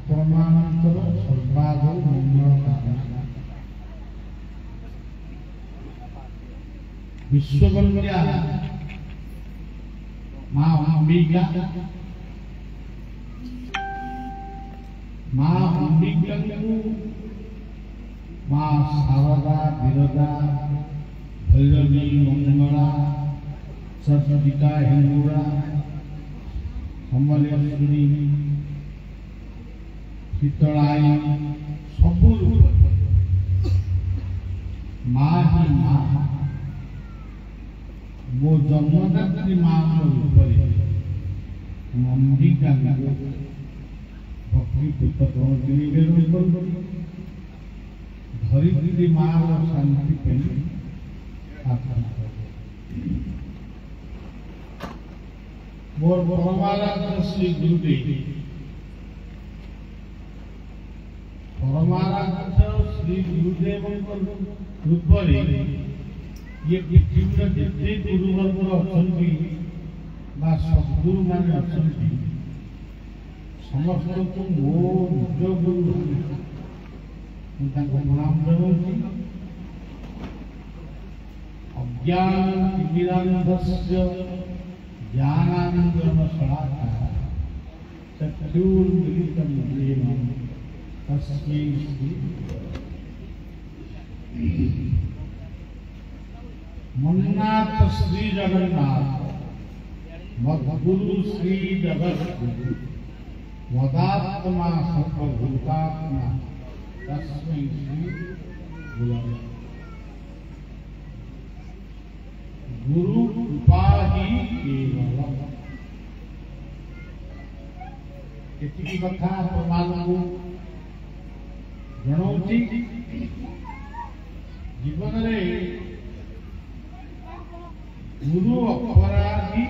आपणमानंतर सर्वादौ मंगल कामना। विश्वकर्या मां अंबिका को मां शारदा विरजा भैरवी मंगला सरस्वतीका हिंदुरा समलेश्वरी शीतलाई सबू माँ ही माँ वो जन्मदात्री माँ अंबिका भक्ति पुस्तक धरित्री माँ शांति मोर परमाराध्य श्री गुरुदेव परमाराध्य श्री गुरुदेव रूप ये पृथ्वी जिते गुरुवर्ग अच्छा सद्गुरु मान अच्छा समस्त को मो निज गुरु प्रणाम जनाऊँ। अज्ञानतिमिरान्धस्य ज्ञानाञ्जनशलाकया चक्षुर्मिलितं येन तस्मै श्री मन्नाथ श्री जगन्नाथ मद्गुरु श्री जगद्गुरु वदात्मा सर्वभूतात्मा तस्मै श्री गुरवे गुरु कृपा ही केवल एतिकी कथा आपको जनाऊँगी। जीवन में गुरु अपराधी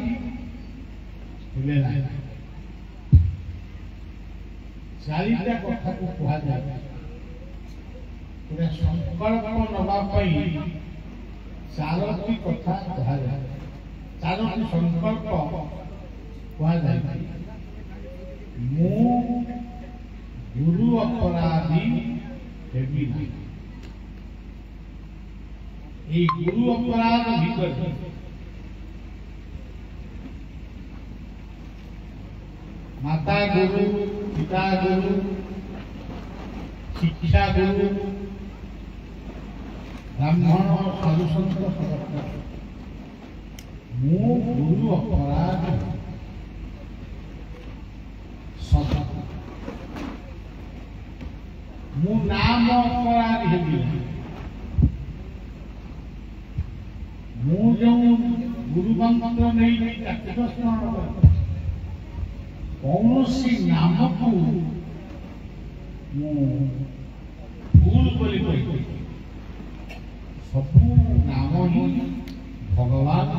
हेले ना चारिटा कथा को कहा जाए गोटे संकल्प नवाई चारोटी कथा कहा जाए चारोटी संकल्प कहा जाए मु गुरु अपराधी हेबी नहीं। ये गुरु अपराध भीतर माता गुरु पिता गुरु शिक्षा गुरु ब्राह्मण साधु संत मु गुरु अपराध मु नाम अपराध हेबी मु जो गुरु मंत्र नहीं कौन सी नाम को भूल बोली सबू नाम ही भगवान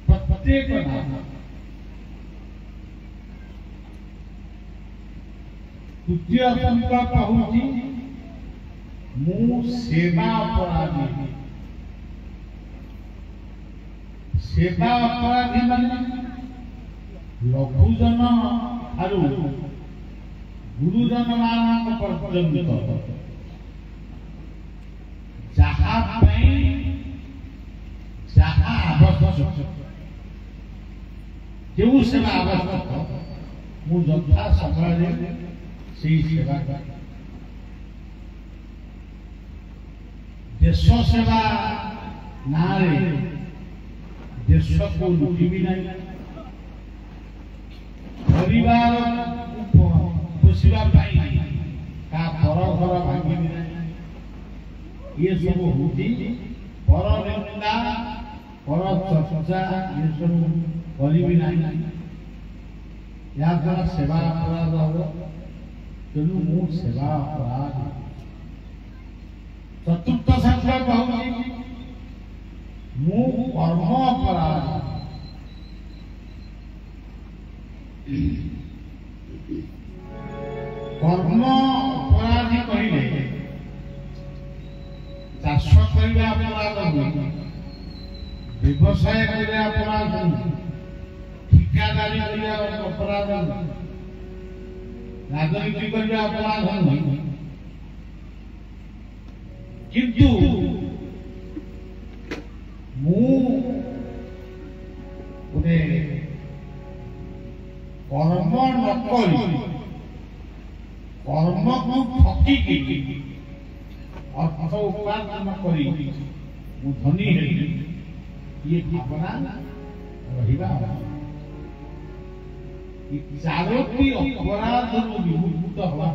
प्रत्येक नाम तृतीय संकल्प हूँ मु सेवा अपराधी सेवा अपराधी माने लघुजन आरु गुरुजन मान पर्यंत जहाँ आवश्यक जो सेवा आवश्यक मु यथा समय से सेवा देश सेवा नारे देश को लुटी भी नहीं परिवार पोषिबा का पर घर भांगी भी नहीं ये सब होती पर निंदा पर चर्चा ये सब करी भी नहीं या द्वारा सेवा अपराध हम तेणु मु सेवा अपराध। चतुर्थ संकल्प हूँ मु कर्म अपराध कर्म अपराधी कहले चाष करने अपराध व्यवसाय करने अपराध ठिकादारी करने अपराध राजनीति करबा अपराध नहीं किंतु मु उदे कर्म न करी कर्म को ठकी अर्थ उपार्जन करी मु धनी हेली ये भावना रहिबा चारोटी अपराध विमुक्त हवा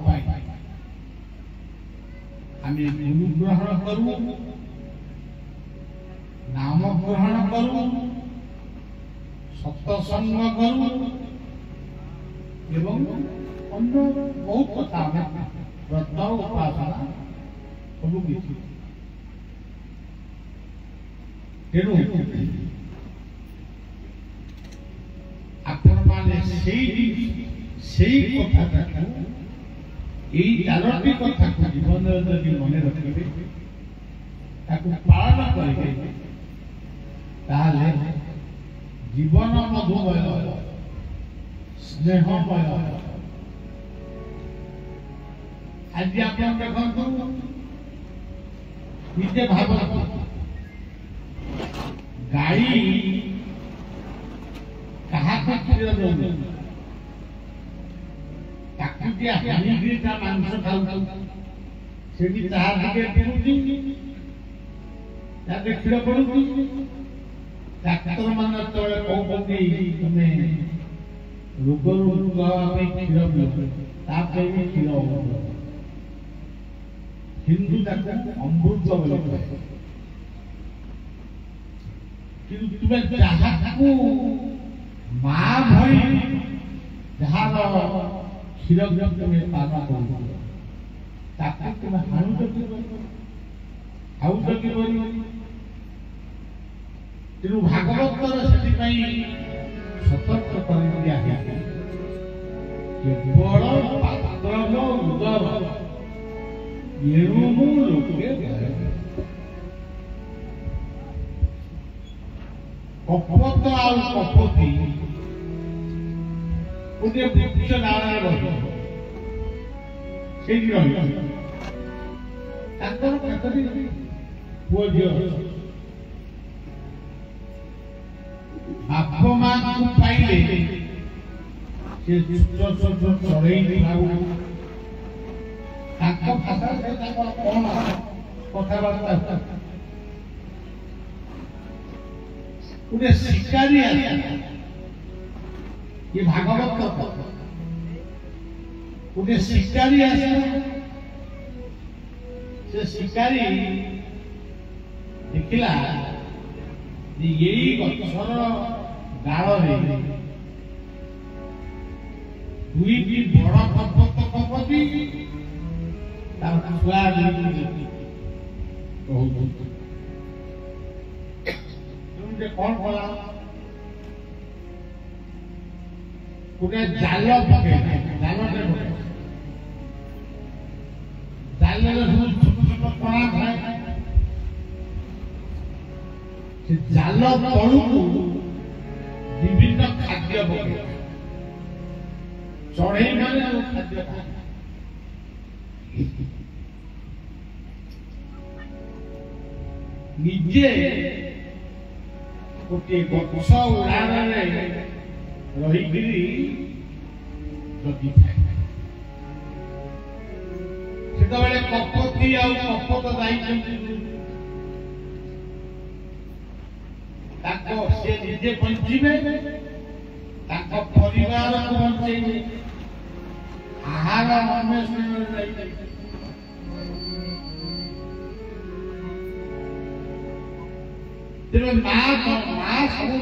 आम गुरु ग्रहण करूँ नाम ग्रहण करूँ सत्संग करूँ एवं अन्य बहुत कथा व्रत उपासना सब किसी तेणु आपण माने सेई कथा चारोटी कथा को जीवन मन रखिए पालन करेंगे जीवन मधुमय स्नेहमय आज आप देखु निजे भाव गाई क्या क्षीर दौन मांस खाऊ से क्षीर पड़ू डाक्तर मान कहते तुम रोग क्षीर क्षीर हिंदू अमृत बोले तुम्हें जहाँ माँ भई जहाँ क्षीर तुम्हें पान कर तुम हाउस तेणु भागवतर से सतर्क कर दिया केवल पात्र उदर लोके कपट आउ कपटी गोटे वृक्ष नारायण रही पुओ झील बाप माँ को पाइले चढ़ई कथबार्ता गोटे शिकारी ये भागवत गोटे शिकारी से शिकारी देखला यही गछर डाल दुईटी बड़ कपट कपटी छुआ कौन कला गोटे जाल पके जालटे जाल छोट छोट कणा थाए से जाल तलू विभिन्न खाद्य पके चढ़ई मैंने खाद्य निजे गोटे गछ उड़ान रही जगी थाए से कपटी आ कपट से निजे बंचे परिवार को बंचे आहार अन्वेषण तेरे माँ सब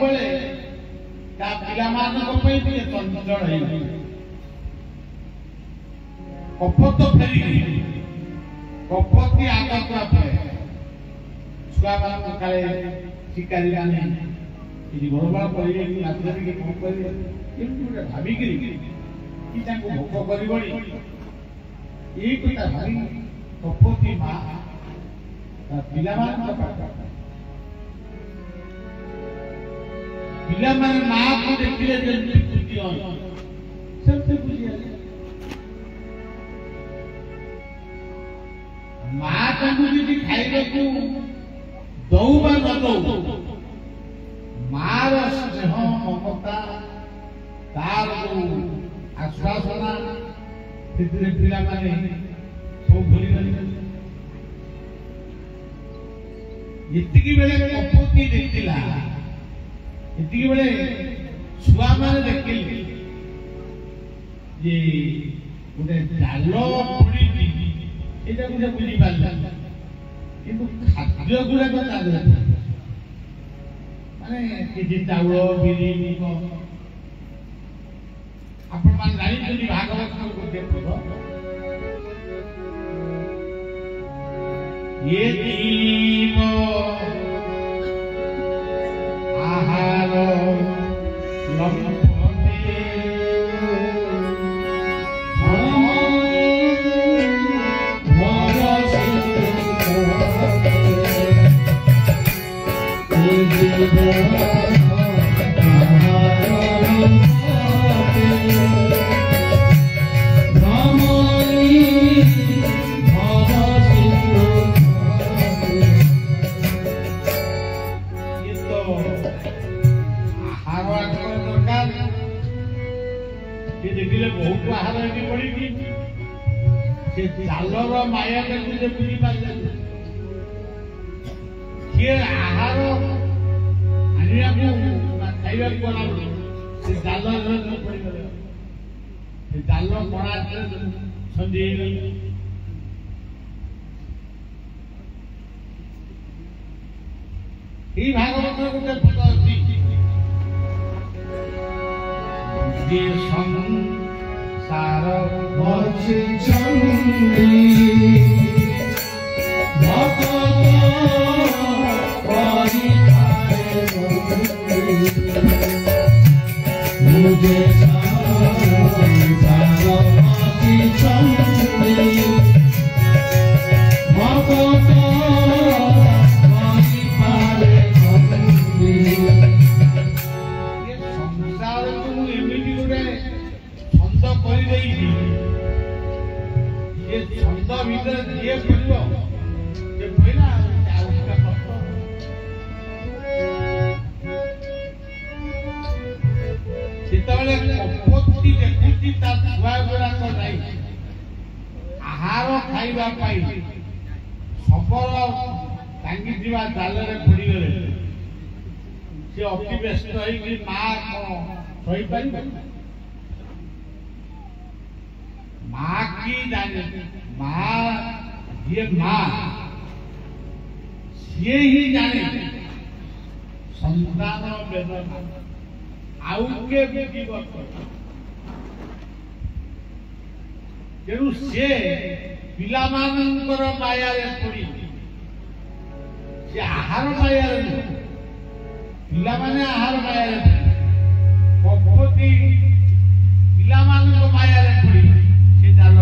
पिला चंचल कपट फेरी कपटी आगत छुआ मान काले शिकारी मैंने गड़बड़ करेंगे कौन करेंगे भाविक भोग कर भाई कपटी माँ पिला पिला माँ को देखिले सबसे बुझी ଖାଇବାକୁ ଦଉ ବା ନ ଦଉ ମାର ସ୍ନେହ ମମତା ତାର ଯୋଉ ଆଶ୍ୱାସନା ସେଥିରେ ପିଲାମାନେ ସବୁ ଭୁଲିଗଲେ। ଏତିକି ବେଳେ କପୋତୀ ଦେଖିଲା, ଏତିକି ବେଳେ ଛୁଆମାନେ ଦେଖିଲେ ଯେ ଗୋଟେ ଜାଲ ପଡିଛି, ଏଇଟା ଗୋଟେ ବୁଝିପାରିଲା, କିନ୍ତୁ ଖାଦ୍ୟ ଗୁଡାକ ତା ଦେହରେ ମାନେ କିଛି ଚାଉଳ ବିରି ମୁଗ। ଆପଣମାନେ ଜାଣିଛନ୍ତି ଭାଗବତର ଗୋଟେ ପଦ, ये जीव आहार लंपते बहुत आहार पड़ी जालर माया बुझी पारे सी आहार आने खाइबा गला से जाल पड़गले जाल कणा छंदी भागवत गोटे पद अच्छी संसार भक्ति चंदी मुझे आहार खाइबा सबल टांगी जाल पड़गले सी अति व्यस्त माँ सही पार माँ की जाने माँ ये माँ सी ही जाने संतान वेदना आउ के तेणु सी पिला माया पड़ी सी आहार माया पिला माने आहार माया कपटी पिला माया पड़ी से जाल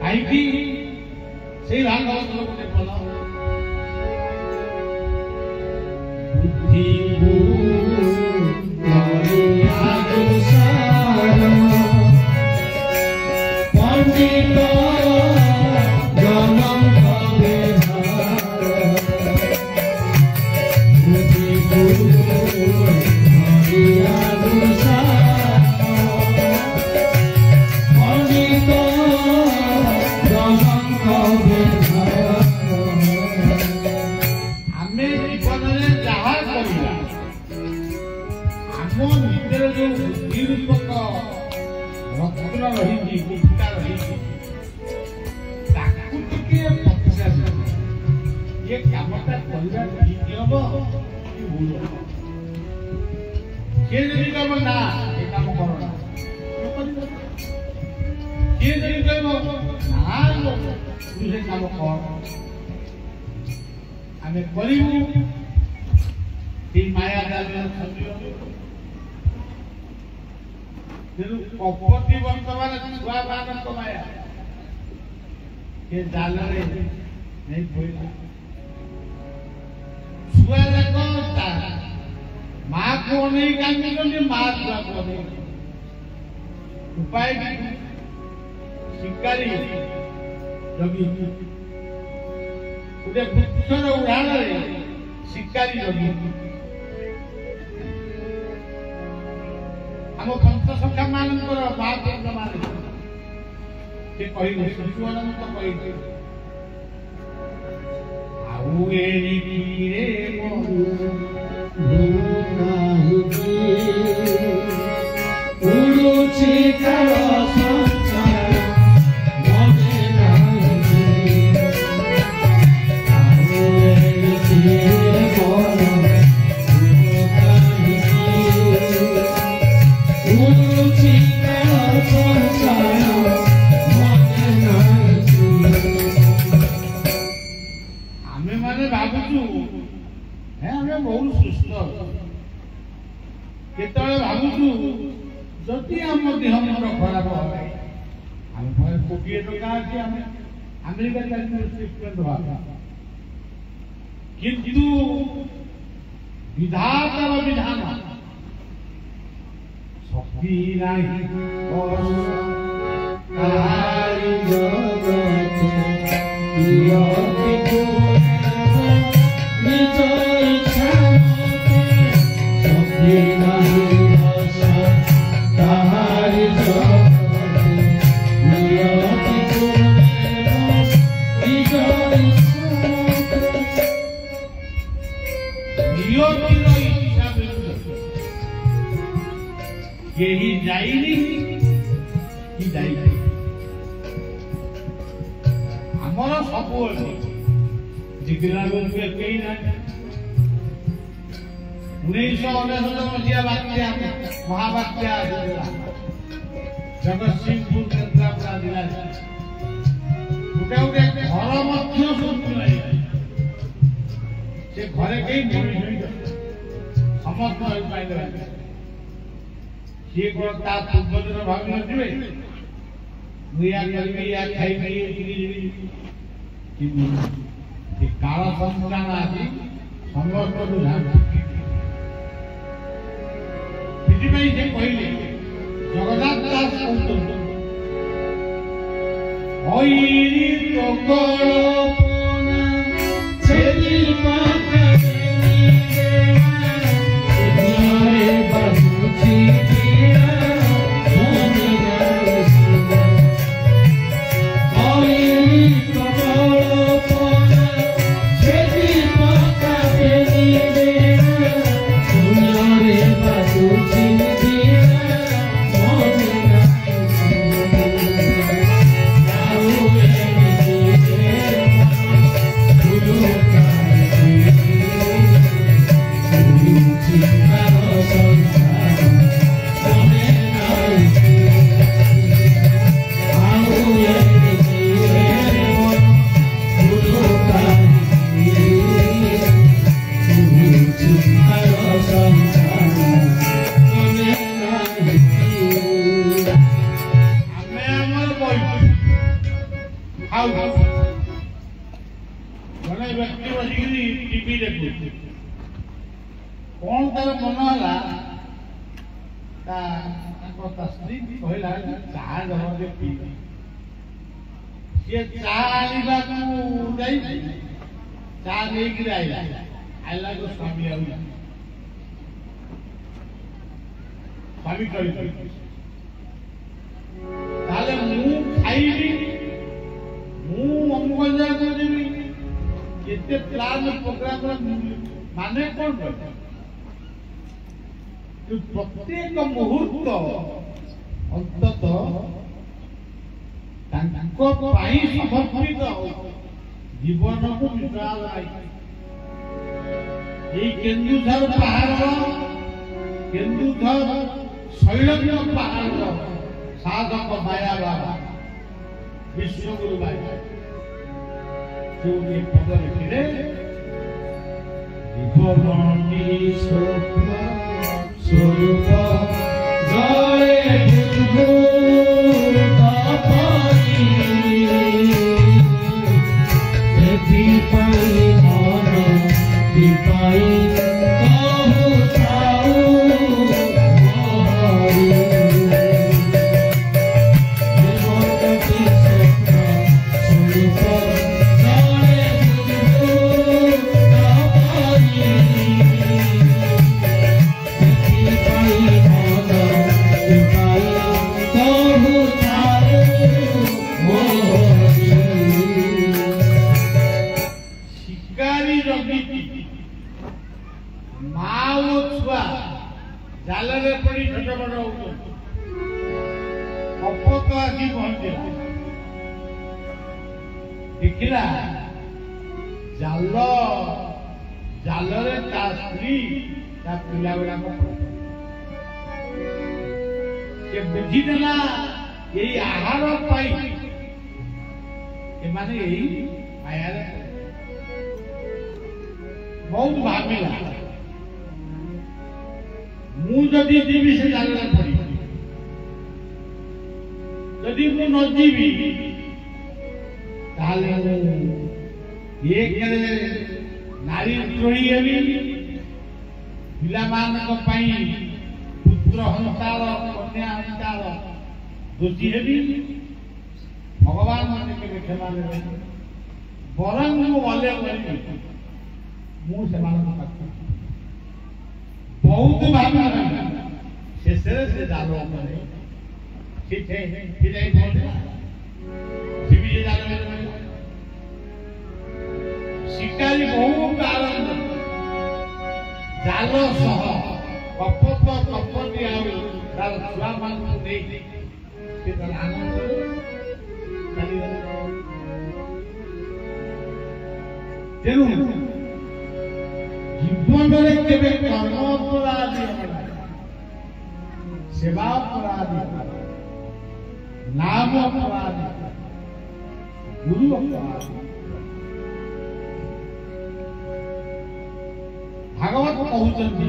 आई से भागवत गोटे फल बुद्धि माया कपटी बर्तमान छुआ मान माया जाल नहीं छुआ जाक माँ को नहीं कांदी माँ छुआ को उपाय शिकारी जगी गोटे वृक्षर उदाहरण शिकारी जगी आम पंचसखा मानकर महापुरुष मान से कहले शिशुअनंत कहले आउ एणिकी रे उड़ुछि काल संसार मने नाही आउ एणिकी रे उड़ुछि काल संसार मने नाही आमे माने भाबुछु हे आमे बहुत सुस्त केतळे भाबुछु जति आम देह मन खराब है आम कोटिए टका अच्छे आम अमेरिका ट्रीटमेंट हुआ किंतु विधाता विधान शक्ति नहीं यही जाइनी कि जाइनी आमर सब जिगरा कई ना 1999 मसीहा बात्या महाबात्या जगतसिंहपुर केन्द्रापड़ा जिला गोटे गोटे घर मध्य सुनाई से घरे कई मनीष समस्त पाइले सी पूर्व दिन भावी नथिबे मुया करबी या खाइबी कि काल संस्थान आदि समस्त ध्यान से कहले जगन्नाथ दास कहते जड़े व्यक्ति बसिकी टीवी देखु कौन तार मन है स्त्री कहला चाह जब पी सी चाह आने चाह नहीं आइला तो स्वामी स्वामी खाइबी केते प्लान प्रोग्राम माने कौन प्रत्येक मुहूर्त अंतत समर्पित जीवन को विश्वास केन्दुझर पहाड़ केन्दुझर शैलज्ञ पहाड़ साधक माया बाबा विश्वगुरु बाबा जो ये पद लिखिले जीवनी स्वरूप जय गुरु तापाई पाई मन दीपाई कहू ଓ ଛୁଆ ଜାଲରେ ପଡ଼ି ଛୋଟ ବଡ଼ ହଉଛନ୍ତି। କପୋତ ଆସି ପହଞ୍ଚିଲା, ଦେଖିଲା ଜାଲରେ ତା ସ୍ତ୍ରୀ ତା ପିଲା ଗୁଡାକ ସେ ବୁଝିଦେଲା ଏଇ ଆହାର ପାଇ ଏମାନେ ଏଇ ମାୟାରେ ବହୁତ ଭାବିଲା ମୁଁ ଯଦି ଯିବି ସେ ଜାଲରେ ପଡ଼ିବି, ଯଦି ମୁଁ ନ ଯିବି ତାହେଲେ ଏକରେ ନାରୀ ଦ୍ରୋହୀ ହେବି, ପିଲାମାନଙ୍କ ପାଇଁ ପୁତ୍ର ହନ୍ତାଳ କନ୍ୟା ହନ୍ତାଳ ଦୋଷୀ ହେବି, ଭଗବାନ ମାନେ କେବେ କ୍ଷମା ଦେବେ। ବରଂ ମୁଁ ଗଲେ ମୁଁ ସେମାନଙ୍କ ପାଖରେ ବହୁତ ଭାବିଲା, ଶେଷରେ ସେ ଜାଲ ଉପରେ ଶିକାରୀ ବହୁତ ଆନନ୍ଦ, ଜାଲ ସହ କପୋତ କପୋତୀ ଆଉ ତାର ଛୁଆମାନଙ୍କୁ ନେଇ ସେ ତାର ଆନନ୍ଦରେ ଚାଲିଗଲା। ତେଣୁ ଜୀବନରେ କେବେ କର୍ମ ଅପରାଧୀ ହେବ ନାହିଁ, ସେବା ଅପରାଧୀ, ନାମ ଅପରାଧୀ, ଗୁରୁ ଅପରାଧୀ। ଭାଗବତ କହୁଛନ୍ତି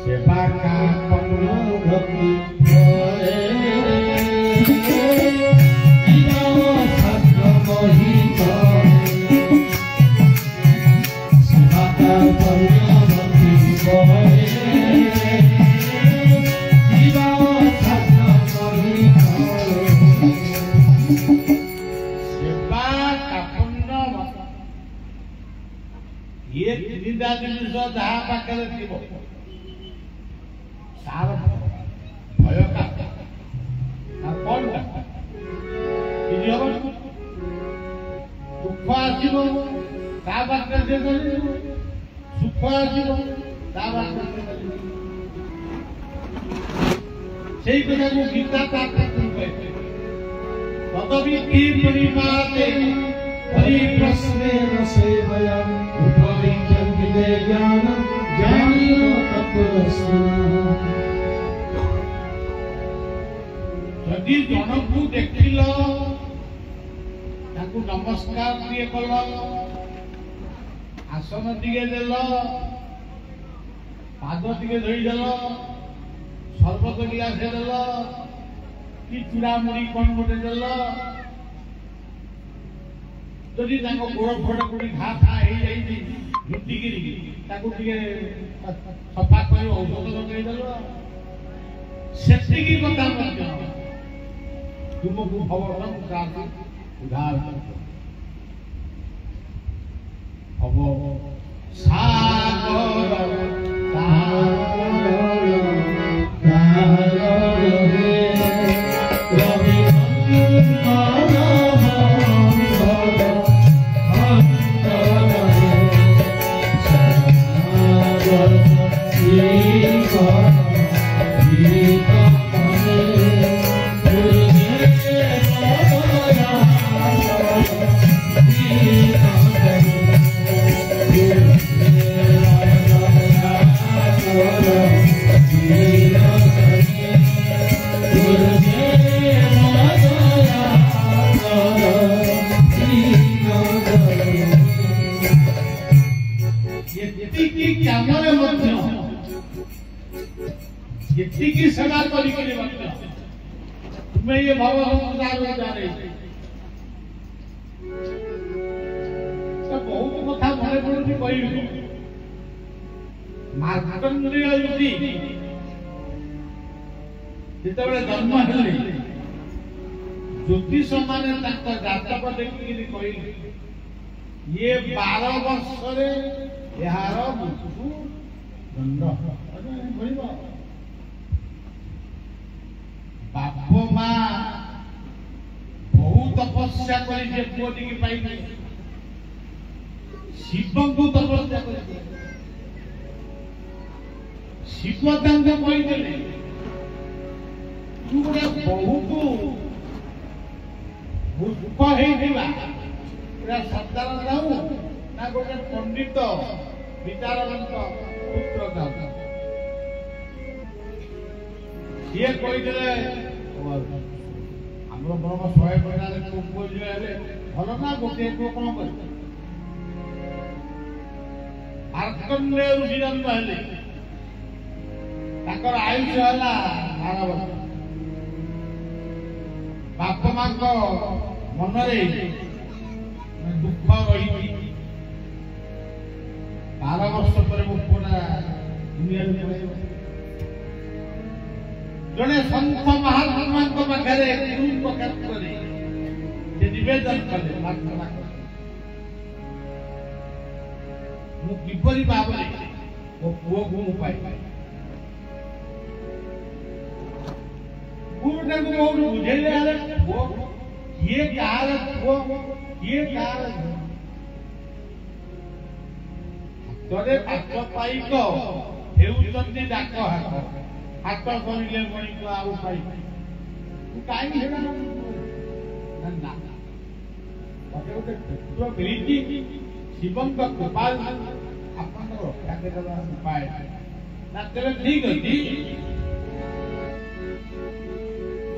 ସେବା କାପନ ଭକ୍ତି ଜିନିଷ ଯାହା ପାଖରେ ଥିବ ତାର ଭୟ କଣ ଦୁଃଖ ଆସିବ ତା ପାଖରେ ସେ କରିବ, ସୁଖ ଆସିବ ତା ପାଖରେ ସେଇ କଥାକୁ ଗୀତା ତା ତଦବି କି ପରିମାତେ परिप्रश्नेन सेवया उपविज्ञन्ते ज्ञानं ज्ञानिनो तत्त्वदर्शिनः। यदि जनकु देखिल ताकु नमस्कार दिए कल, आसन टिके देल, पाद टिके धोई देल, शरबत गिलासे देल कि चूड़ामुड़ी कौन गोटे देल, जदि गोड़ फोड़ कोड़ी घा फा हो जाइए झुटिकी सफा कर औषध लगेदेल, से कथा तुमको भगवान उधार हम सागर ये सेवा तुम्हें ये भगवान जाने बहुत कथा मन पड़े कह मार्कंडेय ऋषि जिते जन्म हेले ज्योतिष माने जातक देखिए कहले ये 12 वर्ष यार मृत्यु दंड बाप माँ बहुत तपस्या कर पुओटी पाई शिव को तपस्या कर ଶିବ ତାଙ୍କୁ କହିଥିଲେ ତୁ ଗୋଟେ ବହୁକୁ ମୂର୍ଖ ହେଇଥିବା ପୁରା ସର୍ଦ୍ଦାର ଯାଉ ନା ଗୋଟେ ପଣ୍ଡିତ ବିଚାରବନ୍ତ ପୁତ୍ର ଯାଉ ସିଏ କହିଥିଲେ ଆମର ବରଂ 100 ଟଙ୍କାରେ ପୁଅ ଝିଅ ହେଲେ ଭଲ ନା ଗୋଟିଏ ପୁଅ କଣ କରିବ ମାର୍କଣ୍ଡେୟ ଋଷି ଜନ୍ମ ହେଲେ ତାଙ୍କର ଆୟୁଷ ହେଲା 12 ବର୍ଷ ବାପା ମାଙ୍କ ମନରେ ଦୁଃଖ ରହିଛି 12 ବର୍ଷ ପରେ ମୋ ପୁଅଟା ଦୁନିଆରେ ପଳେଇବ ଜଣେ ସନ୍ଥ ମହାତ୍ମାଙ୍କ ପାଖରେ ଗୁରୁଙ୍କ କ୍ଷେତ୍ରରେ ସେ ନିବେଦନ କଲେ ମୁଁ କିପରି ଭାବରେ ମୋ ପୁଅକୁ ମୁଁ ପାଇବି ଗୁରୁଟାକୁ ବହୁତ ବୁଝେଇଲେ ଆରେ ପୁଅ କିଏ କାହାର ପୁଅ କିଏ କାହାର ହାତରେ ପାଠ ପାଇକ ହେଉଛନ୍ତି ଡାକ ହାତ ହାତ କରିଲେ ମଣିକୁ ଆଉ ପାଇବି କାହିଁକି ସେଟା ନା ମତେ ଗୋଟେ ପୁତ୍ର ମିଳିଛି ଶିବଙ୍କ କୃପା ଆପଣଙ୍କର ରକ୍ଷା କରିଦେବା ଉପାୟ ନା ତେବେ ଠିକ ଅଛି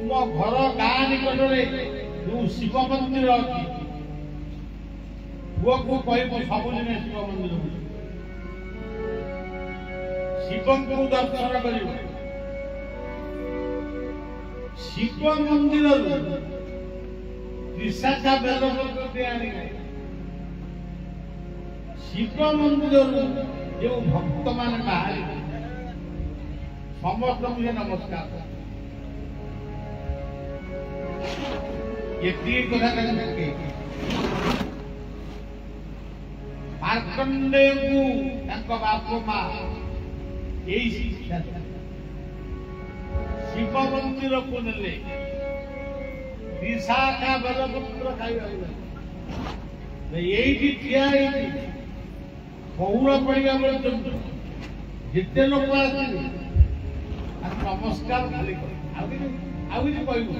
ତୁମ ଘର ଗାଁ ନିକଟରେ ଯୋଉ ଶିବ ମନ୍ଦିର ଅଛି ପୁଅକୁ କହିବୁ ସବୁଦିନେ ଶିବ ମନ୍ଦିର ଶିବଙ୍କୁ ଦର୍ଶନ କରିବ ଶିବ ମନ୍ଦିରରୁ ତ୍ରିଶାଖା ବେଲପତ୍ର ଆଣିବେ ଶିବ ମନ୍ଦିରରୁ ଯେଉଁ ଭକ୍ତମାନେ ବାହାରିବେ ସମସ୍ତଙ୍କୁ ସେ ନମସ୍କାର ଏତିକି କଥା ତାଙ୍କୁ ମାର୍କଣ୍ଡେୟଙ୍କୁ ତାଙ୍କ ବାପ ମା ଏଇ ଶିକ୍ଷା ଶିବ ମନ୍ଦିରକୁ ନେଲେ ତ୍ରିଶାଖା ବେଲପତ୍ର ଖାଇବାକୁ ଏଇଠି ଠିଆ ହେଇଛି ବହୁଳ ପଡ଼ିବା ପର୍ଯ୍ୟନ୍ତ ଯେତେ ଲୋକ ଆସିବେ ନମସ୍କାର ଖାଲି ଆଉ କିଛି କହିବୁ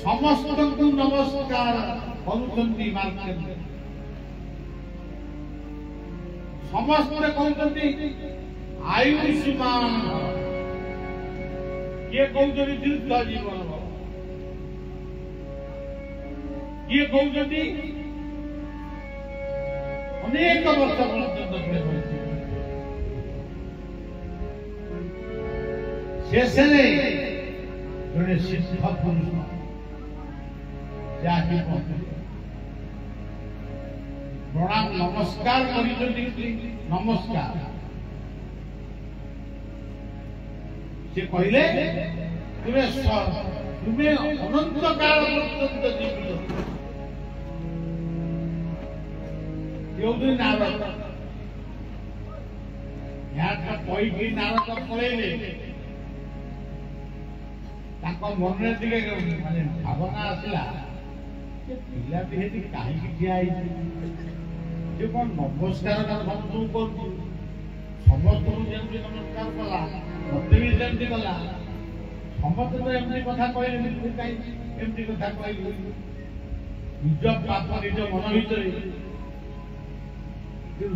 ସମସ୍ତଙ୍କୁ ନମସ୍କାର କରୁଛନ୍ତି ମାର୍କଣ୍ଡେୟ ସମସ୍ତେ କହୁଛନ୍ତି ଆୟୁଷ୍ମାନ କିଏ କହୁଛନ୍ତି ଦୀର୍ଘ ଜୀବନ କିଏ କହୁଛନ୍ତି ଅନେକ ବର୍ଷ ପର୍ଯ୍ୟନ୍ତ ଶେଷରେ ଜଣେ ସିଦ୍ଧ ପୁରୁଷ ଯାହାକି ପ୍ରଣାମ ନମସ୍କାର କରିଛନ୍ତି ନମସ୍କାର ସେ କହିଲେ ତୁମେ ଅନନ୍ତ କାଳ ପର୍ଯ୍ୟନ୍ତ ଜୀବିତ ନାରଦ ଏହା କହିକି ନାରଦ ପଳେଇଲେ ତାଙ୍କ ମନରେ ଟିକେ ମାନେ ଭାବନା ଆସିଲା ପିଲାଟି ସେଠି କାହିଁକି ଠିଆ ହେଇଛି ସେ କଣ ନମସ୍କାର ସମସ୍ତଙ୍କୁ କରୁଛି ସମସ୍ତଙ୍କୁ ଯେମିତି ନମସ୍କାର କଲା ମତେ ବି ସେମିତି କଲା ସମସ୍ତେ ତ ଏମିତି କଥା କହିଲେ କାହିଁକି ଏମିତି କଥା କହିଲି ନିଜ ପାପ ନିଜ ମନ ଭିତରେ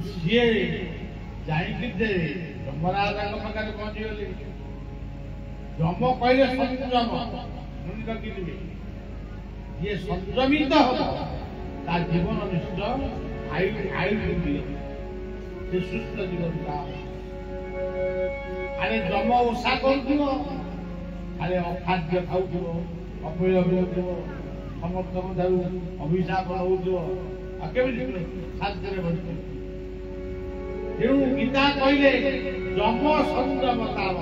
ସିଏ ଯାଇକି ଯେ ଯମରାଜାଙ୍କ ପାଖରେ ପହଞ୍ଚିଗଲେ ଯମ କହିଲେ ସଂଯମ ମନେ ରଖିଥିବେ ଯିଏ ସଂଯମିତ ହବ ତା ଜୀବନ ନିଶ୍ଚୟ ଆୟୁ ସେ ସୁସ୍ଥ ଜୀବନ ଆରେ ଯମ ଓଷା କରୁଥିବ ଆରେ ଅଖାଦ୍ୟ ଖାଉଥିବ ଅପୟ ହେଉଥିବ ସମସ୍ତଙ୍କ ଠାରୁ ଅଭିଶାପ ହଉଥିବ ଆଉ କେମିତି ଶାନ୍ତିରେ ବସିଥିବ ତେଣୁ ଗୀତା କହିଲେ ଯମ ସଂଯମ ତାର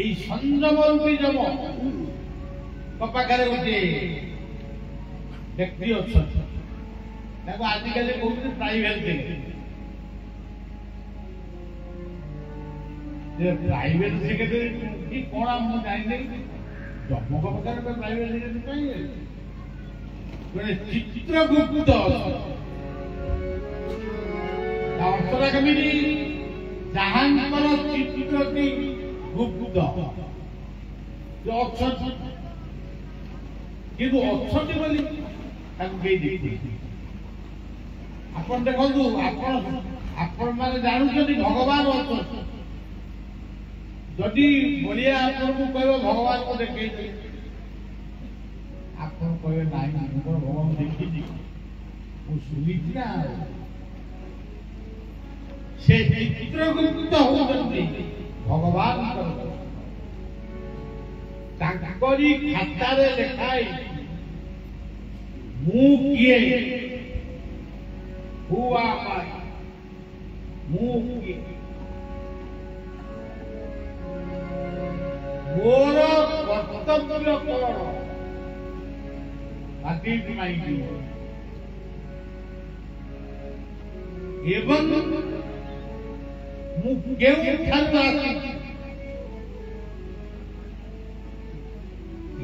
এই সংযম রূপী যম পাখে গোটে ব্যক্তি অଛନ୍ତି ତାକୁ ଆଜିକାଲି କହୁଛନ୍ତି ପ୍ରାଇଭେଟ ପ୍ରାଇଭେଟ ସେକ୍ରେଟାରୀ କି କଣ ମୁଁ ଜାଣିନି ଯମଙ୍କ ପାଖରେ ପ୍ରାଇଭେଟ ସେକ୍ରେଟାରୀ ପାଇବେ ଜଣେ ଚିତ୍ରଗୁପ୍ତ ଅର୍ଥଟା କେମିତି ଯାହାଙ୍କର ଚିତ୍ରଟି ଗୁପ୍ତ ଅଛନ୍ତି କିନ୍ତୁ ଅଛନ୍ତି ବୋଲି ତାକୁ କେହି ଦେଖି ଆପଣ ଦେଖନ୍ତୁ ଆପଣ ମାନେ ଜାଣୁଛନ୍ତି ଭଗବାନ ଅଛନ୍ତି ଯଦି ବଳିଆ ଆପଣଙ୍କୁ କହିବ ଭଗବାନଙ୍କୁ ଦେଖେଇଛି ଆପଣ କହିବେ ନାଇଁ ମୁଁ କଣ ଭଗବାନ ଦେଖିଛି ମୁଁ ଶୁଣିଛି ନା ସେ ଚିତ୍ରଗୁପ୍ତ ହଉଛନ୍ତି ଭଗବାନ ତାଙ୍କରି ଖାତାରେ ଲେଖାଇ ମୁଁ କିଏ Who am I? ମୁଁ କିଏ ମୋର କର୍ତ୍ତବ୍ୟ କଣ ମାଟି ମାଇଟି ଏବଂ ମୁଁ କେଉଁଠାରୁ ଆସିଛି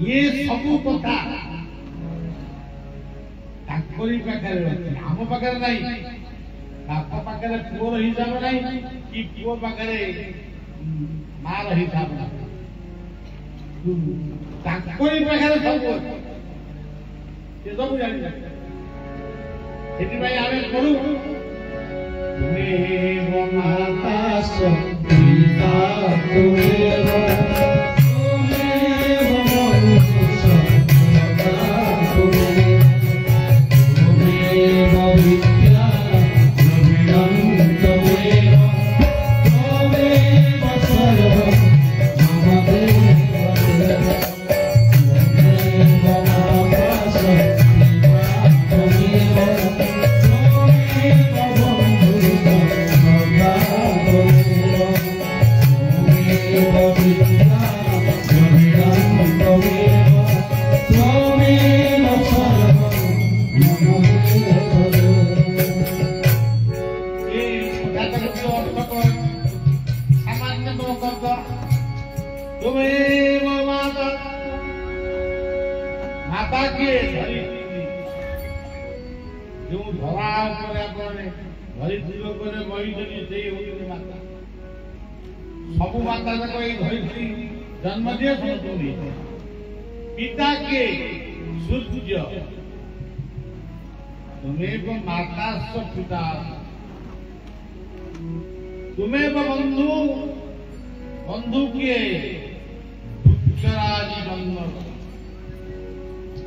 ये ସବୁ କଥା ତାଙ୍କରି ପାଖରେ ଅଛି ଆମ ପାଖରେ ନାହିଁ ବାପ ପାଖରେ ପୁଅର ହିସାବ ନାହିଁ କି ପୁଅ ପାଖରେ ମାର ହିସାବ ନାହିଁ ତାଙ୍କରି ପାଖରେ ସବୁ ଅଛି ସେ ସବୁ ଜାଣିଛନ୍ତି ସେଥିପାଇଁ ଆମେ କରୁ ତୁମେବ ମାତା ପିତା ତୁମେବ माता के जो धरा धरित्री माता सब माता धरित्री जन्म दिए पिता के सूर्य तुम्हें माता पिता तुम्हें बंधु बंधु किए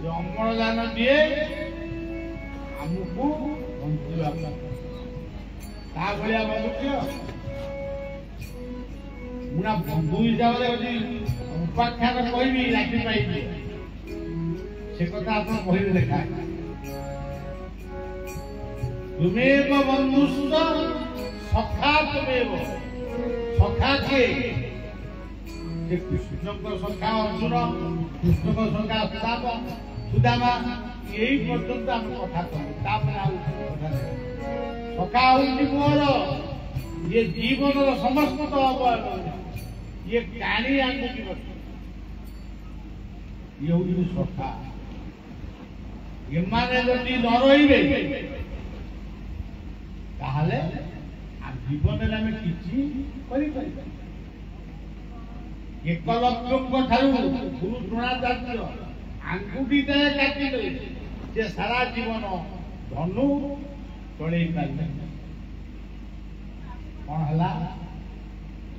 जो अम्लजान दिए आमको बंचुआ बंधु किए मुना बंधु हिसाब से उपाख्यान कहबी राखी पाइबे से कथा आप कहले देखा तुमेव बंधुस्व सखा तुमेव सखा के कृष्ण को सखा अर्जुन कृष्ण को सखा सुदामा यही पर्यंत आम कथा सखा हूँ मोर ये जीवन समस्त अवयव ये काणी आंगुठी ये हूँ सखा एमाने जदि न रहिबे ताहले जीवन में आम किछि करि परिबा एकलव्य गुरु द्रोणाचार्य आंगुठीटा काटिले से सारा जीवन धनु चढ़े पारे कौन हला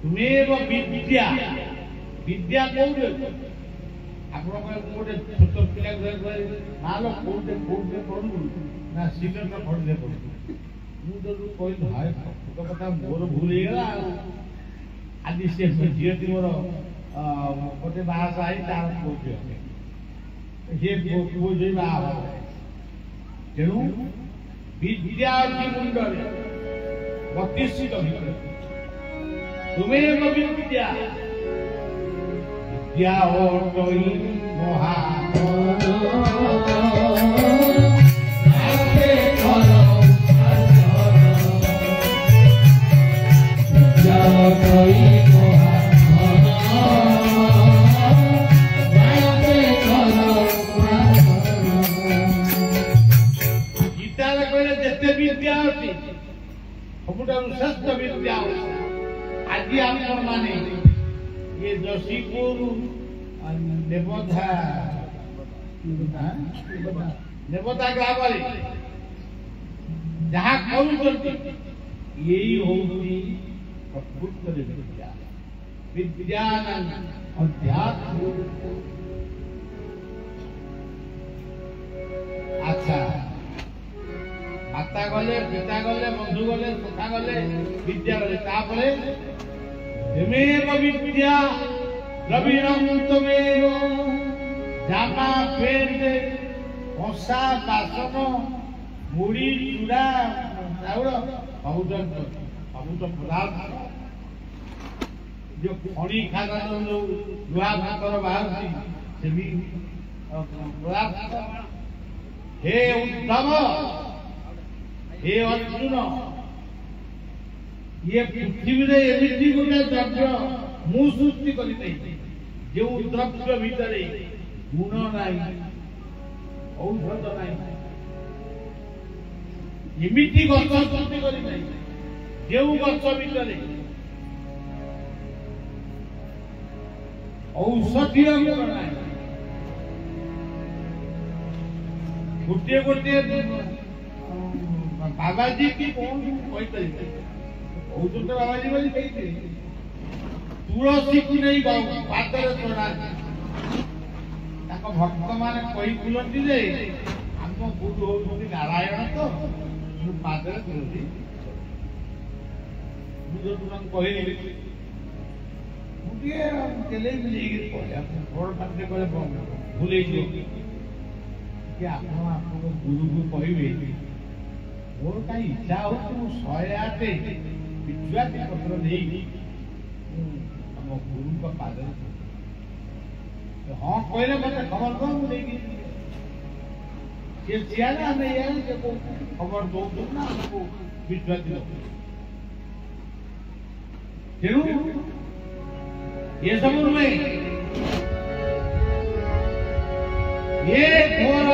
तुमेव विद्या विद्या कौटे आप गोटे छोट पिला माल कौटे कौटे पढ़ू ना सिलेंडर पढ़े पढ़ू मुझे कहली भाई कथा मोर भूल होगा आज से झीटी मोर गोटे बाहर आई तार पुओ झी बाहर तेणु विद्या मुंडे प्रतिष्ठित तुम्हें विद्या विद्या ସବୁଠାରୁ ଶ୍ରେଷ୍ଠ ବିଦ୍ୟା ଆଜି ଆପଣ ମାନେ ये जशीपुर नेबोधा नेबोधा ग्राम जहाँ करुँच यही होती प्रकृत विद्या विज्ञान अध्यात्म। अच्छा माता गले पिता गले बंधु गले सखा गले विद्या गले तापरे त्वमेव विद्या द्रविणं त्वमेव जामा पेट कषा बासन मुड़ी चूड़ा चाउल सबुज पदार्थ जो खड़ी खाद्य जो लुहा भातर बाहर से भी पदार्थ। हे उद्धव हे अर्जुन ये पृथ्वी रे एमिति गोटे द्रव्य मु सृष्टि करि नै जो द्रव्य भीतर गुण नाही औषध नाही एमिति गछ सृष्टि करि नै जो गछ भीतर औषधीय गुण नाही गोटे गोटे बाबाजी की कौन कहि परिबे औषध बाबाजी बोली कही तुलसी को नहीं पादर चढ़ा भक्त मान कही बुलती जे आम गुरु होती नारायण तो पादर चढ़ी कहली भूल गुरु को कहे मोर कहीं इच्छा हो 108 विश्वासी पत्र नहीं हम गुरु का पादर हाँ कहले मत खबर दो मुझे सियाना हमें यार खबर दो ना हमको विश्वासी लोग तेरू ये सब में ये घोर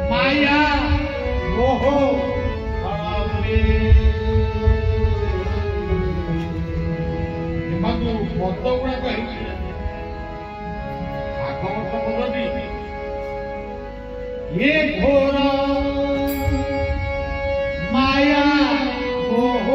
माया मोह मत गुड़ाक भागवत बोलती ये घोर माया मोह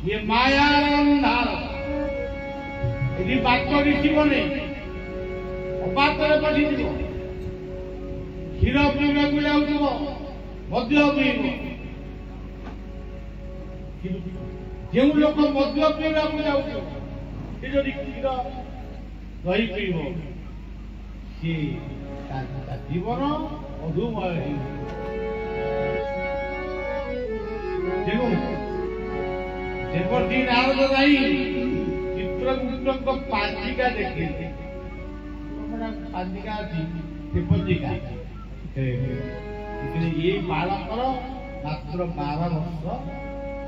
ये माया अंधार यदि बात ऋषिबने अपात्र पड़ी क्षीर पीवा को जाऊव मद्य पीब जो लोक मद्य पीवा को जाऊव क्षीर दही पीब सी जीवन मधुमय दिन आरद जाई चित्रगुप्त को पांजिका देखे पांजिका त्रिपंजिका ये बालकर मात्र 12 वर्ष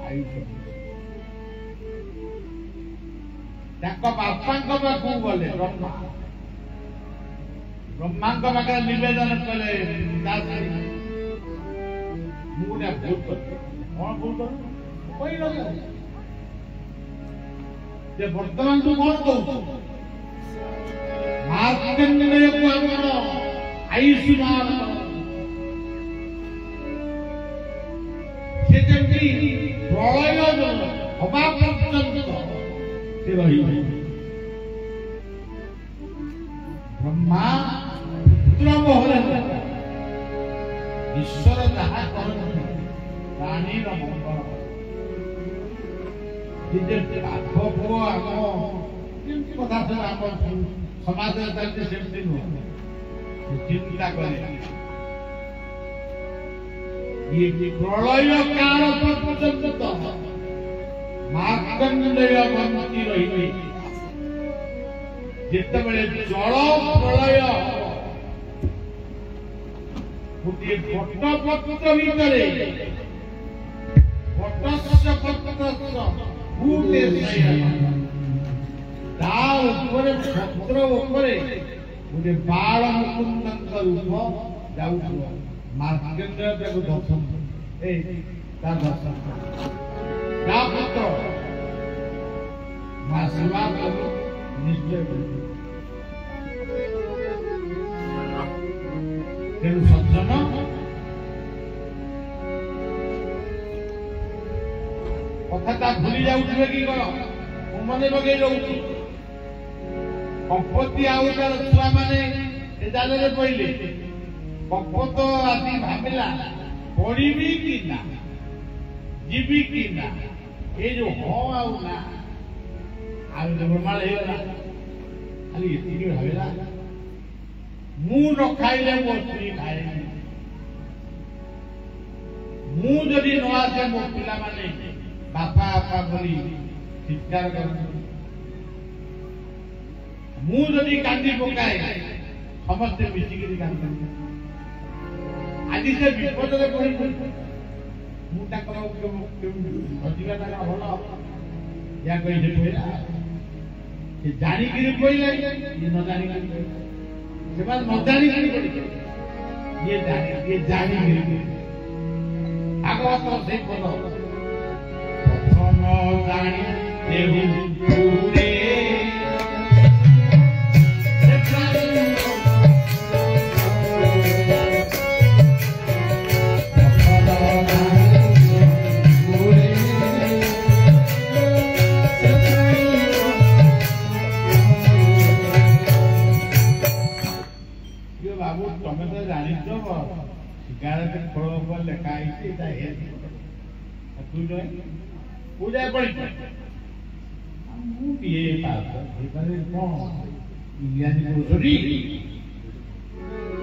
आयुष बापा पाखु गले ब्रह्मा पाखे निवेदन कले मुझे भूल कर कौन भूल कर बर्तमान तू कौन कह मार्कंडेय को आयुष्मान से प्रलय हवा पर्यंत से रही ब्रह्मा पुत्र मोहन ईश्वर जहाँ करती प्राणी मंगल कथा सब समाज चलते सेमती नुह चिंता करे ये प्रलय काल पर्यंत मार्कंडेय बंती रही जितेबले जल प्रलय गोटे बटपत्र भितर बटस्य पत्रस्य फूटे पत्र उपरे गोटे बाल मुकुंद रूप जाऊँ मार्कंडेय दर्शन दर्शन पुत्र मां सेवा निश्चय तेणु सज्जन कथा भूली जाऊे कि कौन मन लगे जाऊँ कंपति आउ तार छुआ मैंने जाल पड़े कंपत आदि भाविला पड़ी कि ना जीवी कि ना ये जो हाँ ना निर्माण होगा खाली ये भाविला मु न खाइले मो स्त्री खाए मुझे न आसे मो पिला माने बापा आपा बोली चित्कार कर मुझे कांदी पकाए समस्ते मिसिकी कांदी आज से विपद या कही जानिक कहला न जानिक से बात न जानिक ये जानी भागवत से पद प्रथम जानी देहु पूरे पूजा पड़ी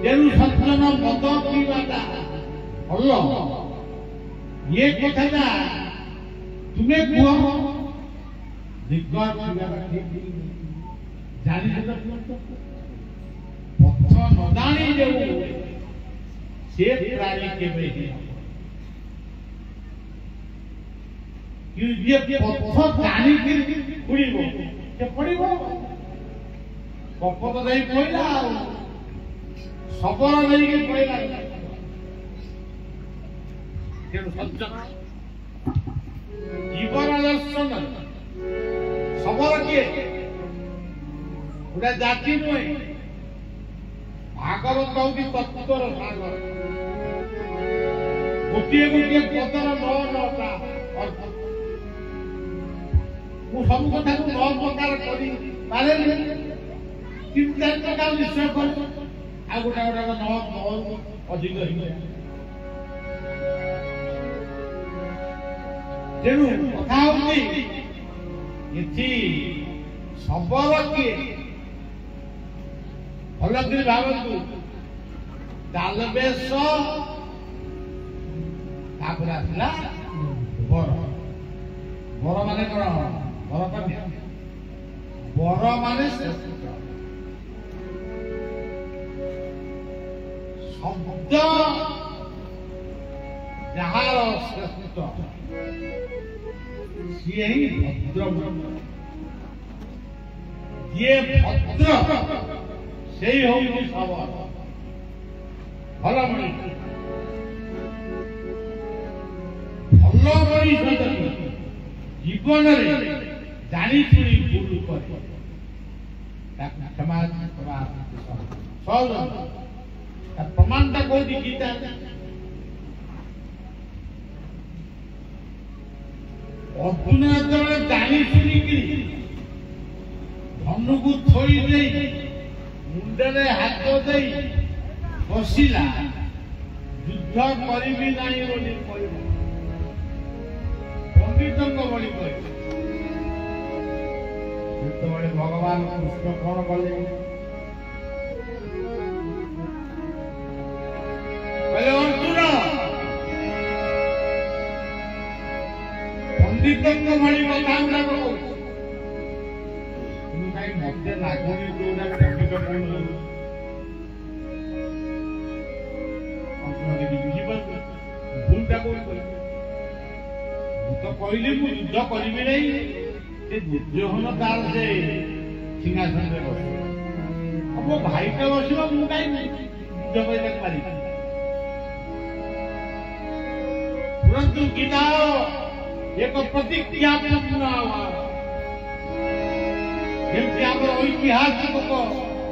तेणु सज्जन मत पीवाटा भल ये कथा तुम्हें कह जानी पथ न जानी जो से प्राणी के ये पथ जानी उड़ो से पड़ो कपत नहीं पड़ा शबर नहीं पड़ा तेणु सज्जन जीवन दर्शन शबर किए गोटे जाति नुहे भागवत हूँ तत्वर सागर गोटे गोटे पदर नौटा सब कथा को 9 प्रकार कर तीन चार प्रकार निश्चय कर आ गोटा गोटा 9 अधिक तेणु कथा होती शबर किए भल कर भावतु दालबेश आसला बर बर माने कौन बर कन्या बर माने शब्द जार श्रेष्ठ सी ही भद्र ये भद्र से ही होगी शबर भल मणि भल मनीष जीवन जानी शुणी भूल कर प्रमाणटा कौटी गीता अर्जुन जो जानी शुणी धनु को थोई दे मुंडे हाथ दे बसिला युद्ध करी नहीं बोली पंडित बड़ी कहे भगवान कृष्ण कौन कले अर्जुन ବିବେକଙ୍କ ଭଳି କଥା ଗୁଡାକ କହୁଛୁ କିନ୍ତୁ କାହିଁ ମତେ ଲାଗୁନି ଯୋଉଟା ବିବେକ ବୁଝିପାରୁଛୁ ଭୁଲଟା କୋଉଠି କରିବି ମୁଁ ତ କହିଲି ମୁଁ ଯୁଦ୍ଧ କରିବି ନାହିଁ ସେ ଦୁର୍ଯ୍ୟୋଧନ ତାର ସେ ସିଂହାସନରେ ବସିବ ମୋ ଭାଇଟା ବସିବ ମୁଁ କାହିଁକି ଯୁଦ୍ଧ କରି ତାକୁ ମାରିବି परंतु गीता एक प्रतिज्ञा जमी आम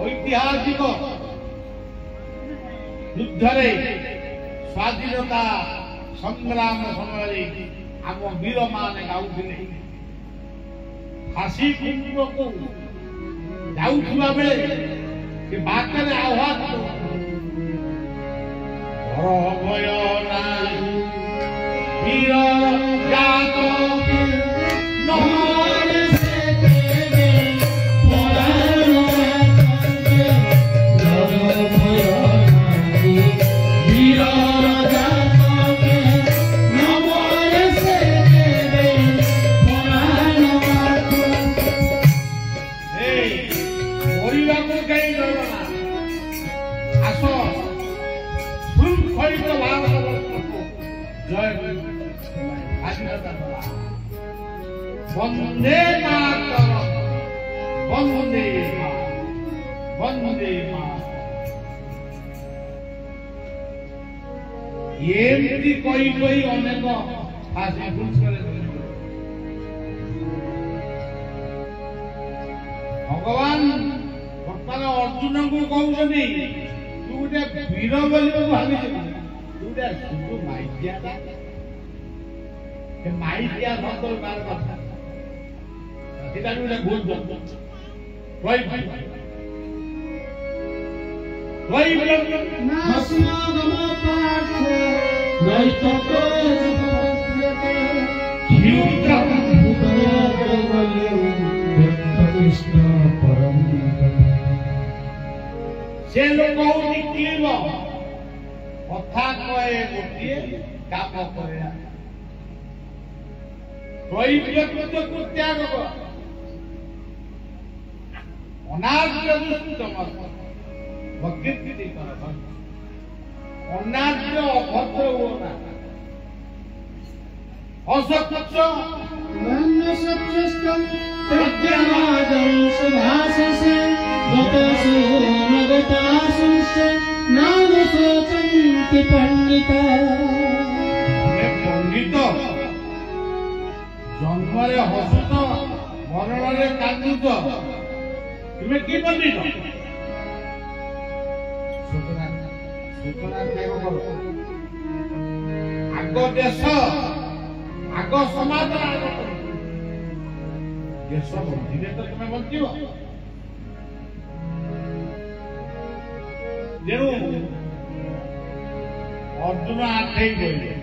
ऐतिहासिक युद्धरे स्वाधीनता संग्राम समय आम वीर मान गाउले फाशी कुंड को जाऊा बेले से बाटरे आह्वान भय नाई वीर जात नमन से देवे पराण कंजे भय नाई वीर जात के नमन से देवे पराण कंजे हे परिवा को कहीं डरना आसो शृंखलित भाव जय वंदे मातरम वंदे वंदे एमती कोई कोई अनेक फाशी भगवान बर्तमान अर्जुन को कहते तू गोटे वीर बोली भावी तू गोटे सुधु माइकिया माइकिया शब्द बार कथा এটা একটা ভুল শব্দ নাসমাগম পাঠ নৈতক জীবতে ক্ষিপ্রম উদয়গলে কৃষ্ণ পরম সে লোক নিকলিব কথা কয়ে গোটিয়ে কাম করে त्रैव्यक्तको त्याग कर अनार्य भक्ति कर अनार्य अभद्र हो ना असत्य सत्यस्तम प्रत्यमादं सुभाषसे गतसो नगतासुस्य नाम सोचन्ति पंडिता पंडित जन्मरे हसुत मरणरे कांदुत तुम्हें की पंडित सूचना त्याग करो आग देश आग समाज देश बंचिले तो तुम्हें बंचिब तेणु अर्जुन आठे गए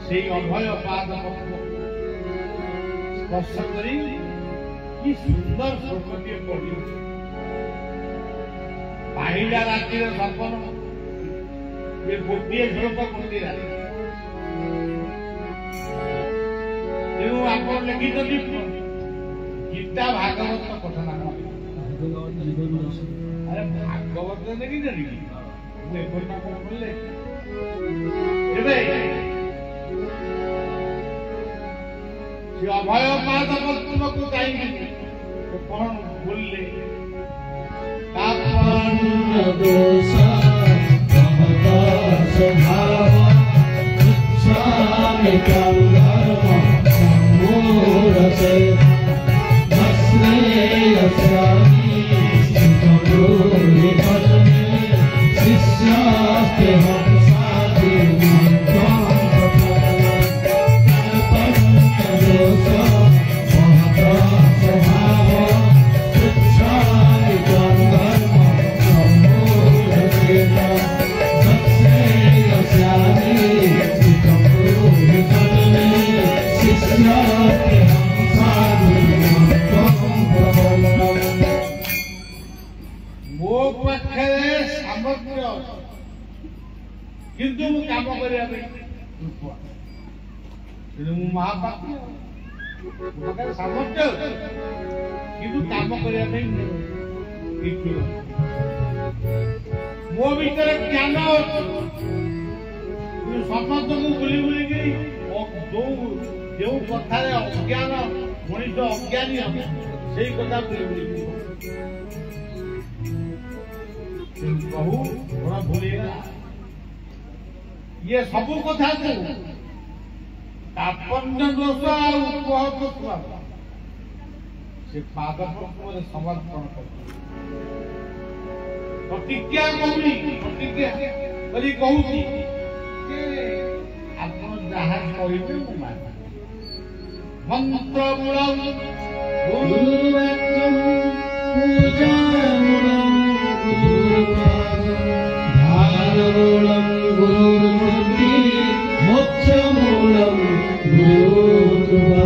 से अभय पाद स्पर्श करी कि सुंदर श्लोकटे पढ़ी पाहिला रातिर सपन ये गोटे श्लोक पढ़ी तेणु आप लिखिं गीता भागवत पठन अरे भागवत देखी अभय पाद पद्म को चाहिए तो कौन बोले दोष स्वभाव ତେଣୁ ମୁଁ ମହାପାପୀ ପ୍ରକାର ସାମର୍ଥ୍ୟ କିନ୍ତୁ କାମ କରିବା ପାଇଁ ଇଚ୍ଛୁକ ମୋ ଭିତରେ ଜ୍ଞାନ ଅଛି କିନ୍ତୁ ସମସ୍ତଙ୍କୁ ବୁଲି ବୁଲିକି ଯେଉଁ କଥାରେ ଅଜ୍ଞାନ ମଣିଷ ଅଜ୍ଞାନୀ ହବ ସେଇ କଥା ବୁଲି ବୁଲିକି ବହୁ ବଡ଼ ଭୁଲ ହେଇଗଲା ଇଏ ସବୁ କଥାକୁ କାପନ୍ୟ ଦୋଷ ଆଉ ଉପହତ ସ୍ୱଭାବ ସେ ପାଦ ପଦ୍ମରେ ସମର୍ପଣ କରି ପ୍ରତିଜ୍ଞା କହୁନି ପ୍ରତିଜ୍ଞା କରି କହୁଛି ଯେ ଆପଣ ଯାହା କହିବେ ମୁଁ ମାନେ ମନ୍ତ୍ର ମୂଳଂ ଗୁରୁବାକ୍ୟଂ ପୂଜାମୂଳଂ ଧାରମୂଳଂ ଗୁରୁମୂର୍ତ୍ତି ମୋକ୍ଷମୂଳଂ गुरुकृपा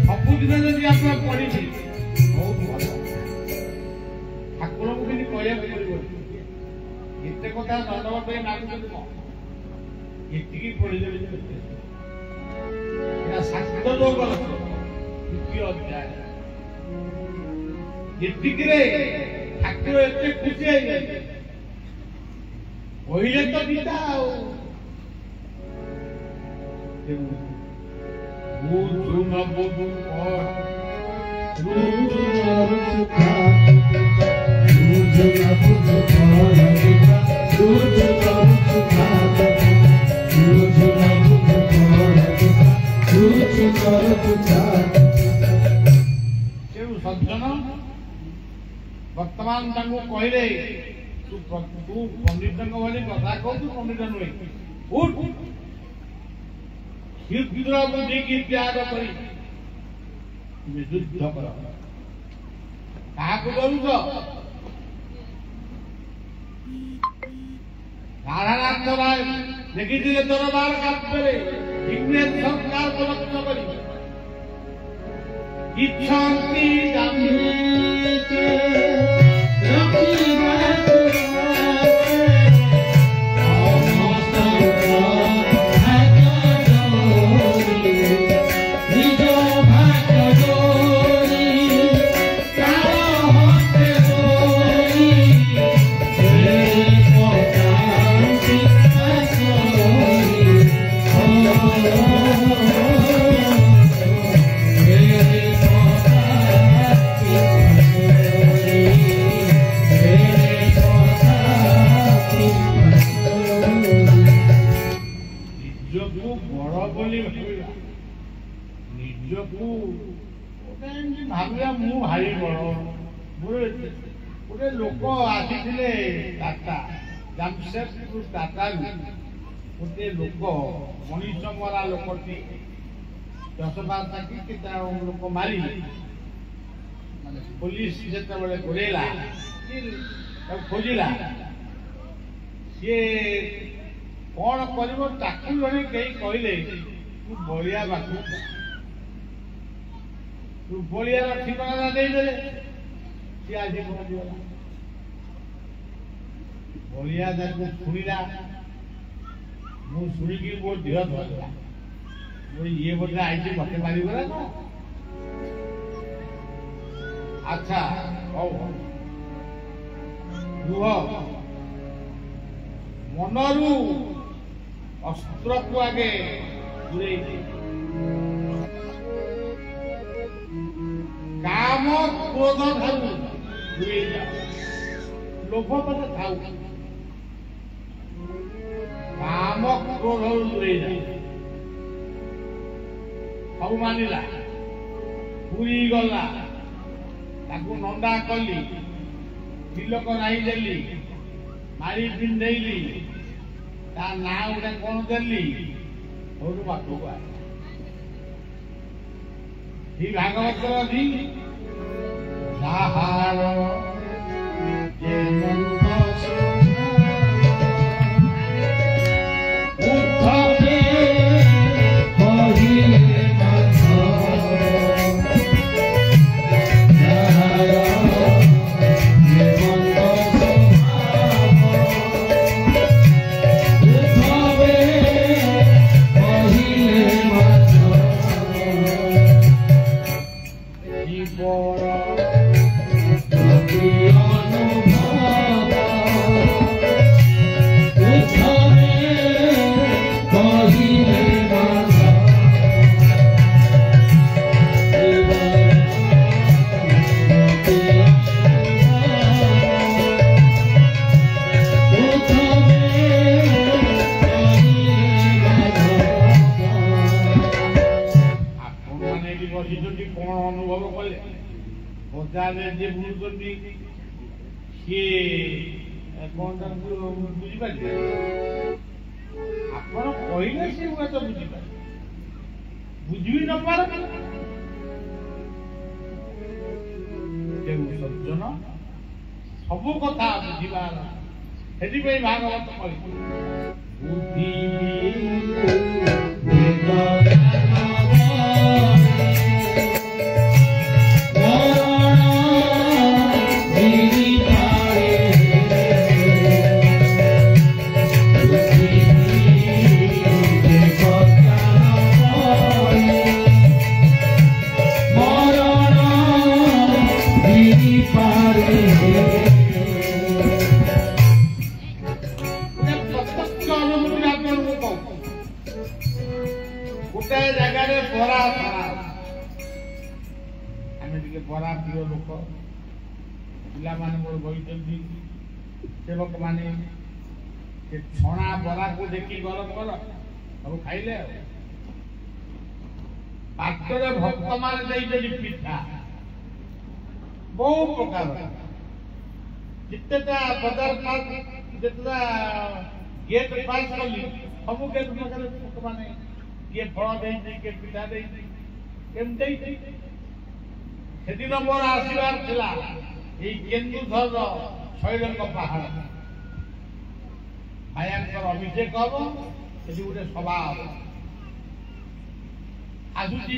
ସବୁଦିନ ଯଦି ଆପଣ ପଢିବେ ବହୁତ ଭଲ ଠାକୁରଙ୍କୁ କିନ୍ତୁ କହିବାକୁ ପଡିବ ଏତେ କଥା ଦଣ୍ଡବ ପାଇଁ ମାଗୁଛନ୍ତି କଣ ଏତିକି ପଢିଦେବେ ଶାସ୍ତ୍ର ଯୋଗ ଦ୍ୱିତୀୟ ଅଧ୍ୟାୟ ଏତିକିରେ ଠାକୁର ଏତେ ଖୁସି ହେଇଗଲେ କହିଲେ ତ ଗୀତା ଆଉ ସଜ୍ଜନ ବର୍ତ୍ତମାନ ତାଙ୍କୁ କହିଲେ ତୁ ପଣ୍ଡିତଙ୍କ ଭଳି କଥା କହୁଛୁ ପଣ୍ଡିତ ନୁହେଁ କ୍ଷୁଦ୍ର ବୁଦ୍ଧିକି ତ୍ୟାଗ କରି ଯୁଦ୍ଧ କର କାହାକୁ ଡରୁଛ ରାଧାନାଥ ରାୟ ଦେଖିଥିଲେ ଦରବାର କାର୍ଯ୍ୟରେ ଇଂରେଜ ସରକାରକୁ ଲକ୍ଷ୍ୟ କରି ଇଚ୍ଛନ୍ତି ଭାବିବା ମୁଁ ଭାରି ବଡ ଗୋଟେ ଲୋକ ଆସିଥିଲେ ଟାଟା ଜାମଶେଦପୁର ଟାଟାରୁ ଗୋଟେ ଲୋକ ମଣିଷ ମରା ଲୋକଟି 10-12 କି ଲୋକ ମାରି ମାନେ ପୋଲିସ ଯେତେବେଳେ ଗୋଡେଇଲା ତାକୁ ଖୋଜିଲା ସିଏ କଣ କରିବ ତାକୁ ଜଣେ କେହି କହିଲେ ତୁ ବଳିଆ ବାକୁ ତୁ ବଳିଆର ଠିକଣା ଦେଇଦେଲେ ସିଏ ଆଜି ପହଞ୍ଚିଗଲା ବଳିଆ ତାକୁ ଶୁଣିଲା ମୁଁ ଶୁଣିକି ମୋ ଦେହ ଧରିଲା ଇଏ ବୋଧେ ଆଇଛି ମତେ ମାରିବ ନା ଆଚ୍ଛା ହଉ ରୁହ ମନରୁ ଅସ୍ତ୍ରକୁ ଆଗେ ଦୂରେଇ ଦିଅ କାମ କ୍ରୋଧ ଠାରୁ ଦୂରେଇ ଯାଅ ଲୋଭ ପଛେ ଥାଉ କାମ କ୍ରୋଧରୁ ଦୂରେଇ ଯାଅ ସବୁ ମାନିଲା ପୁରୀ ଗଲା ତାକୁ ନଣ୍ଡା କଲି ତିଲକ ରାଇ ଦେଲି ମାରି ପିନ୍ଧେଇଲି ତା ନାଁ ଗୋଟେ କଣ ଦେଲି ସଉଠୁ ବାଟକୁ ଆଇଲା ଶ୍ରୀ ଭାଗବତର ଅଛି ଯାହାର ଯେ ମନ୍ଥ ଉଦ୍ଧବେ କହିଲେ ମାଧ ଯାହାର ଯେ ମନ୍ଦ ଉଦ୍ଧବେ କହିଲେ ମାଧ জীবন অতি অনুভব উদ্ধবে কহিলে মাধব অতি উদ্ধবে কহিলে মাধব ଆପଣମାନେ ଏଠି ବସିଛନ୍ତି କଣ ଅନୁଭବ କଲେ ବଜାରରେ ଯିଏ ବୁଲୁଛନ୍ତି ସିଏ କଣ ତାଙ୍କୁ ବୁଝିପାରିଲେ ଆପଣ କହିଲେ ସିଏ ହୁଏତ ବୁଝିପାରିବେ ବୁଝିବି ନ ପାର ସଜ୍ଜନ ସବୁ କଥା ବୁଝିବାର ସେଥିପାଇଁ ଭାଗବତ କହିଛି ବୁଦ୍ଧି ଗୋଟାଏ ଜାଗାରେ ବରା ଛଣା ଆମେ ଟିକେ ବରା ପ୍ରିୟ ଲୋକ ପିଲାମାନେ ମୋର ବହିଛନ୍ତି ସେବକ ମାନେ ସେ ଛଣା ବରାକୁ ଦେଖି ଗରମ କର ସବୁ ଖାଇଲେ ଆଉ ପାତ୍ରରେ ଭକ୍ତମାନେ ଦେଇଛନ୍ତି ପିଠା ବହୁ ପ୍ରକାର ଯେତେଟା ବଜାର ପାସ୍ ଯେତେଟା ଗେଟ୍ ପାସ୍ କଲି ସବୁ ଗେଟ୍ ପାଖରେ ଲୋକମାନେ କିଏ ଫଳ ଦେଇଛି କିଏ ପିଠା ଦେଇଛି କେମିତି ଦେଇଛି ସେଦିନ ମୋର ଆସିବାର ଥିଲା ଏଇ କେନ୍ଦୁଝରର ଶୈଳଙ୍କ ପାହାଡ଼ ମାୟାଙ୍କର ଅଭିଷେକ ହବ ସେଠି ଗୋଟେ ସଭା ହବ ଆସୁଛି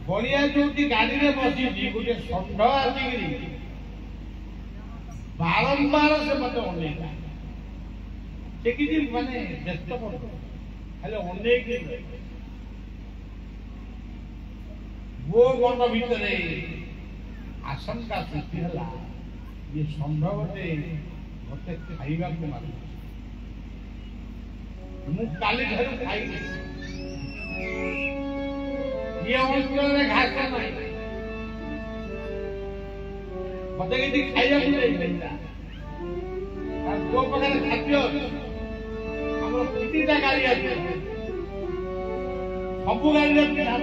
ବଳିଆ ଯୋଉଠି ଗାଡିରେ ବସିଛି ଗୋଟେ ଷଣ୍ଢ ଆସିକିରି ବାରମ୍ବାର ସେ ମତେ ଅନେଇଲା ସେ କିଛି ମାନେ ବ୍ୟସ୍ତ କରୁଛ ଖାଲି ଅନେଇକି ମୋ ମନ ଭିତରେ ଆଶଙ୍କା ସୃଷ୍ଟି ହେଲା ଯେ ଷଣ୍ଢ ଗୋଟେ ମତେ ଖାଇବାକୁ ମାରୁଛି ମୁଁ କାଲିଠାରୁ ଖାଇଲି ଏ ଅଞ୍ଚଳରେ ଘାସ ନାହିଁ ମତେ କିଛି ଖାଇବାକୁ ଦେଇଥିଲା ତୋ ପାଖରେ ଖାଦ୍ୟ ଅଛି ଆମର ତିନିଟା ଗାଡି ଅଛି ସବୁ ଗାଡିରେ ପିଠା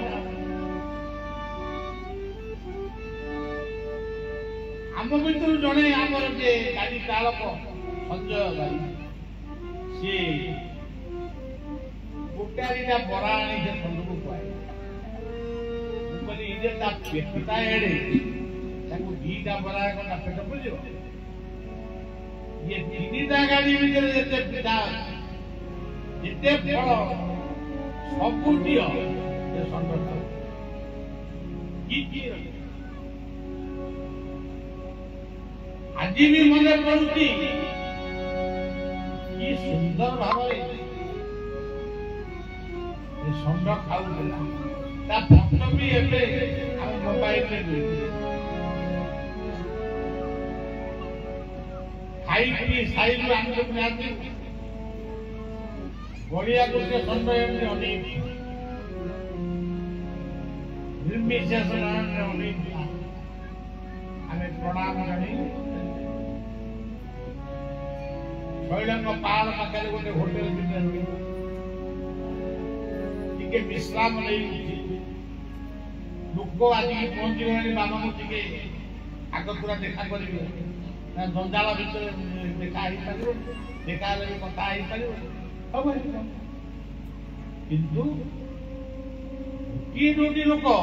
ଆମ ଭିତରୁ ଜଣେ ଆମର ଯେ ଗାଡି ଚାଳକ ସଞ୍ଜୟ ଗାଡି ସିଏ ଗୋଟେ ଦିଟା ବରା ଆଣି ସେ ସଞ୍ଜକୁ ଖୁଆଇଲା ମୁଁ କହିଲି ଇଏ ତା ପେଟଟା ଏଡେ ତାକୁ ଦିଟା ବରା କଣ ପେଟ ବୁଝିବ ଇଏ ତିନିଟା ଗାଡି ଭିତରେ ଯେତେ ପିଠା ଯେତେ ଫଳ ସବୁ ଦିଅ ସେ ଷଣ୍ଢ ଆଜି ବି ମନେ ପଡୁଛି କି ସୁନ୍ଦର ଭାବରେ ଷଣ୍ଢ ଖାଉଥିଲା ତା ଫଟୋ ବି ଏବେ ଆମ ମୋବାଇଲରେ ଖାଇକି ସାଇରୁ ଆଣିବାକୁ ଯାଆନ୍ତି ଗଡ଼ିଆକୁ ସେ ଷଣ୍ଢ ଏମିତି ଅନେଇକି ନିର୍ବିଶେଷ ଅନେଇକି ଆମେ ପ୍ରଣାମ ଜାଣି ଶୈଳଙ୍କ ପାହାଡ଼ ପାଖରେ ଗୋଟେ ହୋଟେଲ ଭିତରେ ଟିକେ ବିଶ୍ରାମ ନେଇ ଲୋକ ଆସିକି ପହଞ୍ଚିଗଲେଣି ବାବାଙ୍କୁ ଟିକେ ଆଗ ପୁରା ଦେଖା କରିବେ ଜଞ୍ଜାଳ ଭିତରେ ଦେଖା ହେଇପାରିବ ଦେଖା ହେଲେ ବି କଥା ହେଇପାରିବ ହବ କିନ୍ତୁ କିଏ ଯୋଉଠି ଲୋକ